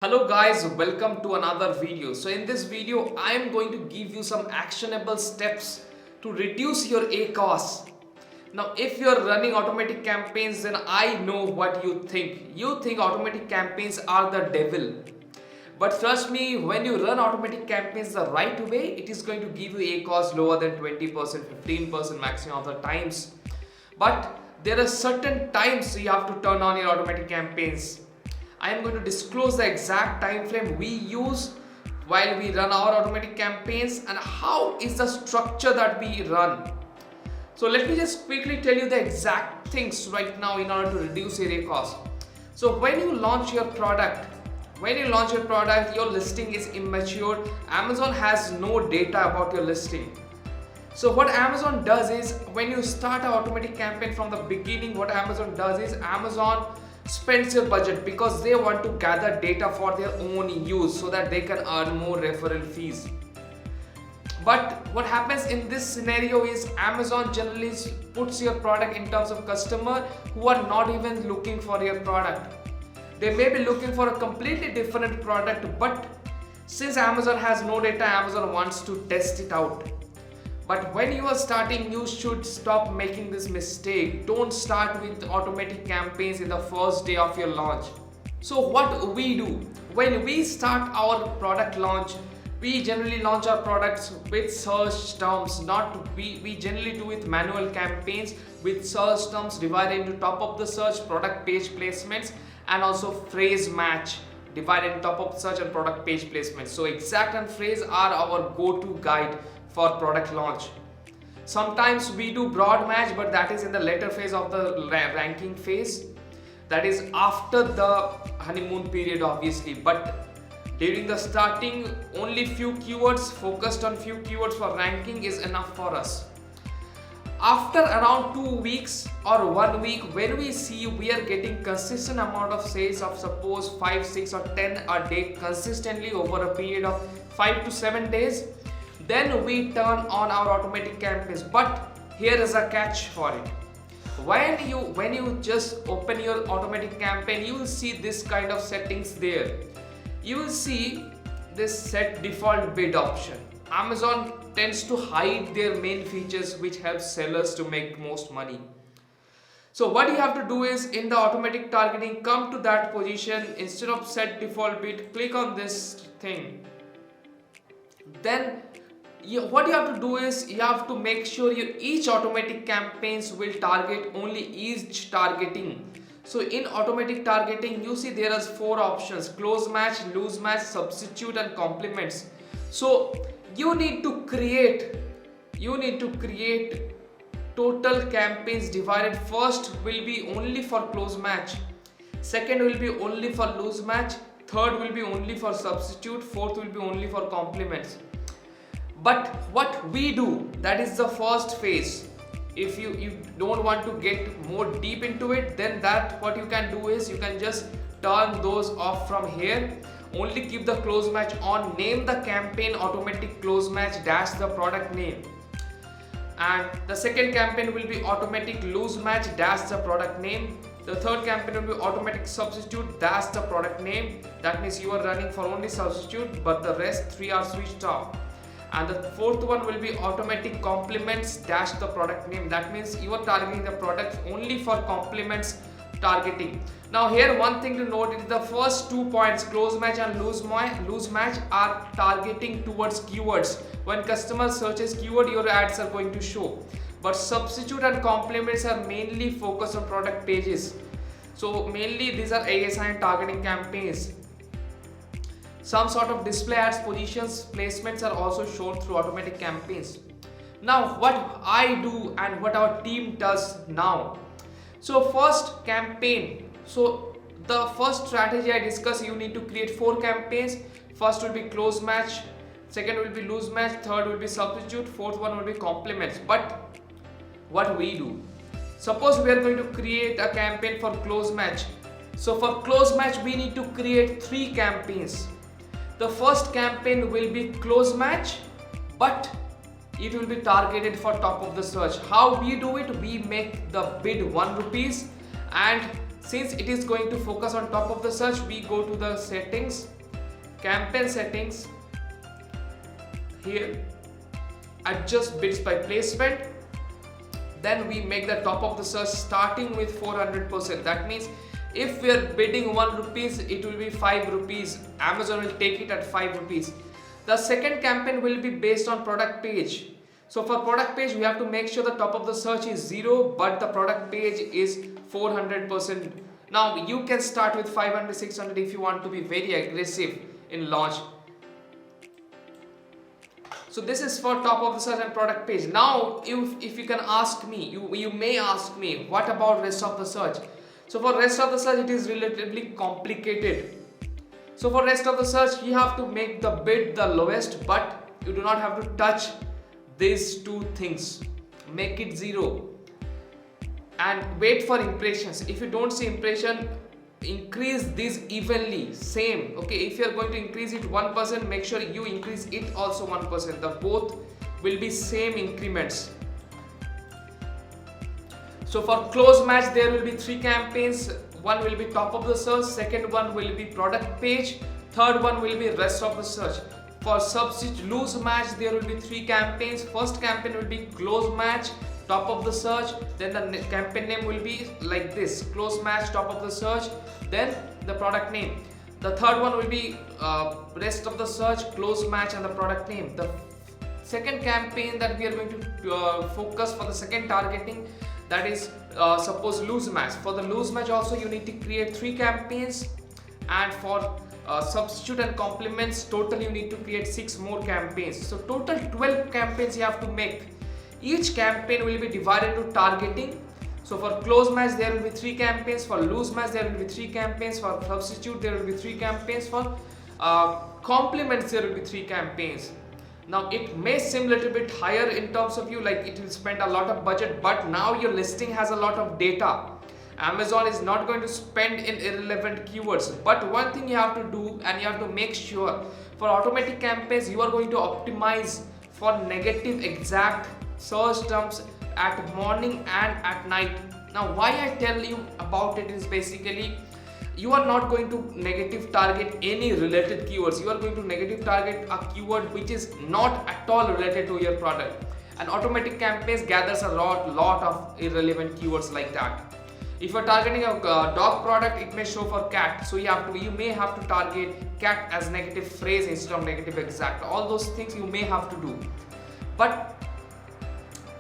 Hello guys, welcome to another video. So in this video, I am going to give you some actionable steps to reduce your ACOS. Now if you are running automatic campaigns, then I know what you think. You think automatic campaigns are the devil. But trust me, when you run automatic campaigns the right way, it is going to give you ACOS lower than 20%, 15% maximum of the times. But there are certain times you have to turn on your automatic campaigns. I am going to disclose the exact time frame we use while we run our automatic campaigns and how is the structure that we run. So let me just quickly tell you the exact things right now in order to reduce area cost. So when you launch your product, your listing is immature. Amazon has no data about your listing. So what Amazon does is, when you start an automatic campaign from the beginning, what Amazon does is Amazon spends your budget because they want to gather data for their own use so that they can earn more referral fees. But what happens in this scenario is Amazon generally puts your product in terms of customer who are not even looking for your product. They may be looking for a completely different product, but since Amazon has no data, Amazon wants to test it out. But when you are starting, you should stop making this mistake. Don't start with automatic campaigns in the first day of your launch. So what we do, when we start our product launch, we generally launch our products with search terms. We generally do with manual campaigns with search terms divided into top of the search, product page placements, and also phrase match divided into top of search and product page placements. So exact and phrase are our go-to guide for product launch. Sometimes we do broad match, but that is in the later phase of the ranking phase. That is after the honeymoon period, obviously. But during the starting, only few keywords, focused on few keywords for ranking is enough for us. After around 2 weeks or 1 week, when we see we are getting consistent amount of sales of suppose 5, 6 or 10 a day consistently over a period of 5 to 7 days, then we turn on our automatic campaigns. But here is a catch for it. When you just open your automatic campaign, you will see this kind of settings there. You will see this set default bid option. Amazon tends to hide their main features which helps sellers to make most money. So what you have to do is, in the automatic targeting, come to that position, instead of set default bid, click on this thing. Then what you have to do is, you have to make sure each automatic campaigns will target only each targeting. So in automatic targeting, you see there are 4 options: close match, loose match, substitute and complements. So you need to create total campaigns divided. First will be only for close match, second will be only for loose match, third will be only for substitute, fourth will be only for complements. But what we do, that is the first phase. If you don't want to get more deep into it, then what you can do is, you can just turn those off from here. Only keep the close match on. Name the campaign automatic close match dash the product name, and the second campaign will be automatic loose match dash the product name. The third campaign will be automatic substitute dash the product name. That means you are running for only substitute, but the rest 3 are switched off. And the fourth one will be automatic complements dash the product name. That means you are targeting the product only for complements targeting. Now here one thing to note is, the first 2 points, close match and loose match, are targeting towards keywords. When customer searches keyword, your ads are going to show. But substitute and complements are mainly focused on product pages. So mainly these are ASI and targeting campaigns. Some sort of display ads, positions, placements are also shown through automatic campaigns. Now what I do and what our team does now. So first campaign. So the first strategy I discussed, you need to create 4 campaigns. First will be close match, second will be loose match, third will be substitute, fourth one will be complements. But what we do, suppose we are going to create a campaign for close match. So for close match, we need to create 3 campaigns. The first campaign will be close match, but it will be targeted for top of the search. How we do it? We make the bid 1 rupees and since it is going to focus on top of the search, we go to the settings, campaign settings, here adjust bids by placement. Then we make the top of the search starting with 400%. That means if we are bidding 1 rupees, it will be 5 rupees. Amazon will take it at 5 rupees. The second campaign will be based on product page. So for product page, we have to make sure the top of the search is 0, but the product page is 400%. Now you can start with 500, 600 if you want to be very aggressive in launch. So this is for top of the search and product page. Now if you can ask me, you may ask me, what about rest of the search? So for rest of the search, it is relatively complicated. So for rest of the search, you have to make the bid the lowest, but you do not have to touch these two things. Make it 0 and wait for impressions. If you don't see impression, increase these evenly, same. Okay, if you are going to increase it 1%, make sure you increase it also 1%. The both will be same increments. So for close match, there will be 3 campaigns. One will be top of the search, second one will be product page, third one will be rest of the search. For substitute lose match, there will be 3 campaigns. First campaign will be close match, top of the search. Then the campaign name will be like this: close match, top of the search. Then the product name. The third one will be rest of the search, close match, and the product name. The second campaign that we are going to focus for the second targeting, that is suppose lose match. For the lose match also, you need to create 3 campaigns, and for substitute and compliments, total you need to create 6 more campaigns. So total 12 campaigns you have to make. Each campaign will be divided to targeting. So for close match, there will be 3 campaigns. For lose match, there will be 3 campaigns. For substitute, there will be 3 campaigns. For compliments, there will be 3 campaigns. Now it may seem a little bit higher in terms of you, like it will spend a lot of budget, but now your listing has a lot of data. Amazon is not going to spend in irrelevant keywords. But one thing you have to do, and you have to make sure, for automatic campaigns, you are going to optimize for negative exact search terms at morning and at night. Now why I tell you about it is basically, you are not going to negative target any related keywords. You are going to negative target a keyword which is not at all related to your product. And automatic campaigns gathers a lot of irrelevant keywords like that. If you are targeting a dog product, it may show for cat. So you may have to target cat as negative phrase instead of negative exact. All those things you may have to do. But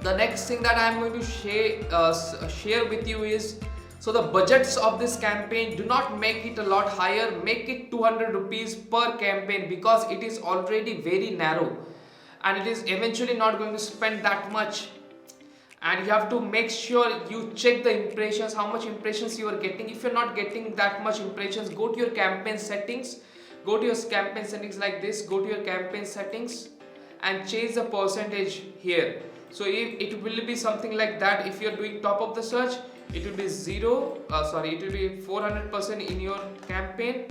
the next thing that I am going to share with you is, so the budgets of this campaign, do not make it a lot higher. Make it 200 rupees per campaign, because it is already very narrow and it is eventually not going to spend that much. And you have to make sure you check the impressions, how much impressions you are getting. If you're not getting that much impressions, go to your campaign settings. Go to your campaign settings like this. Go to your campaign settings and change the percentage here. So if it will be something like that. If you're doing top of the search, it will be it will be 400% in your campaign,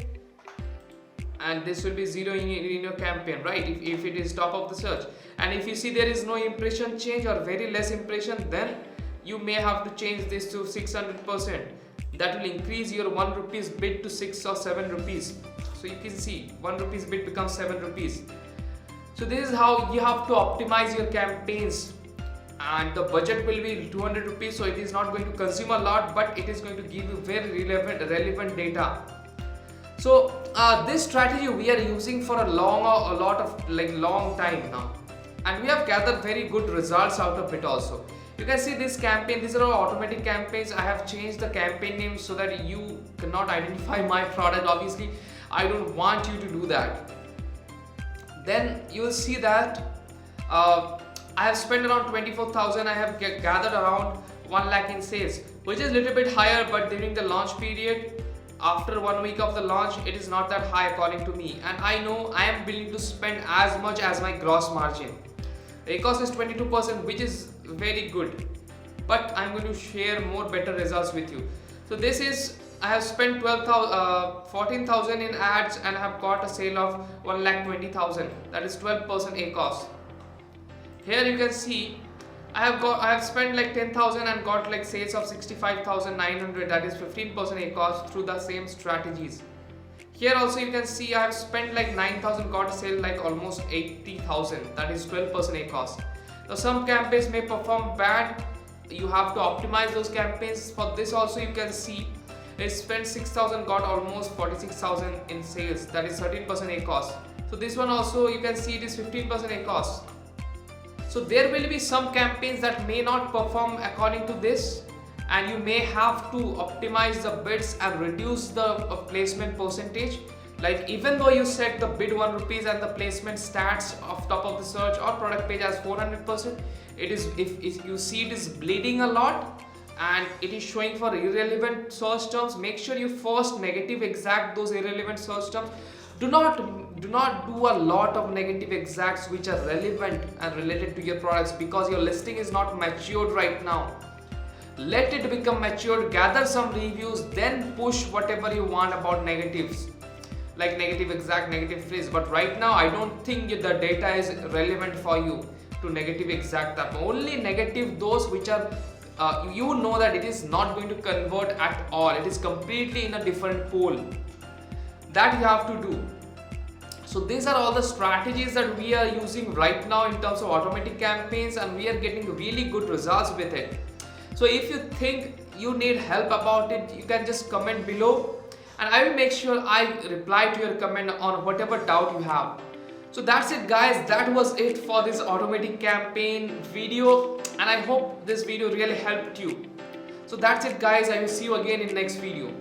and this will be 0 in your campaign, right? If it is top of the search. And if you see there is no impression change or very less impression, then you may have to change this to 600%. That will increase your 1 rupees bid to 6 or 7 rupees. So you can see 1 rupees bid becomes 7 rupees. So this is how you have to optimize your campaigns. And the budget will be 200 rupees, so it is not going to consume a lot, but it is going to give you very relevant data. So this strategy we are using for a long time now, and we have gathered very good results out of it also. You can see this campaign, these are all automatic campaigns. I have changed the campaign name so that you cannot identify my product. Obviously, I don't want you to do that. Then you will see that I have spent around 24,000. I have gathered around 1 lakh in sales, which is a little bit higher, but during the launch period, after 1 week of the launch, it is not that high according to me. And I know I am willing to spend as much as my gross margin. The cost is 22%, which is very good. But I'm going to share more better results with you. So this is, I have spent 14,000 in ads and I have got a sale of 1,20,000. That is 12% ACOS. Here you can see I have spent like 10,000 and got like sales of 65,900, that is 15% ACOS through the same strategies. Here also you can see I have spent like 9,000, got a sale like almost 80,000, that is 12% ACOS. Now some campaigns may perform bad, you have to optimize those campaigns. For this also you can see I spent 6,000, got almost 46,000 in sales, that is 13% ACOS. So this one also you can see it is 15% ACOS. So there will be some campaigns that may not perform according to this, and you may have to optimize the bids and reduce the placement percentage. Like even though you set the bid 1 rupees and the placement stats of top of the search or product page as 400%, it is if you see it is bleeding a lot and it is showing for irrelevant search terms, make sure you first negative exact those irrelevant search terms. Do not do a lot of negative exacts which are relevant and related to your products, because your listing is not matured right now. Let it become matured, gather some reviews, then push whatever you want about negatives, like negative exact, negative phrase. But right now I don't think the data is relevant for you to negative exact that. Only negative those which are you know that it is not going to convert at all, it is completely in a different pool, that you have to do. So these are all the strategies that we are using right now in terms of automatic campaigns, and we are getting really good results with it. So if you think you need help about it, you can just comment below and I will make sure I reply to your comment on whatever doubt you have. So that's it guys, that was it for this automatic campaign video, and I hope this video really helped you. So that's it guys, I will see you again in next video.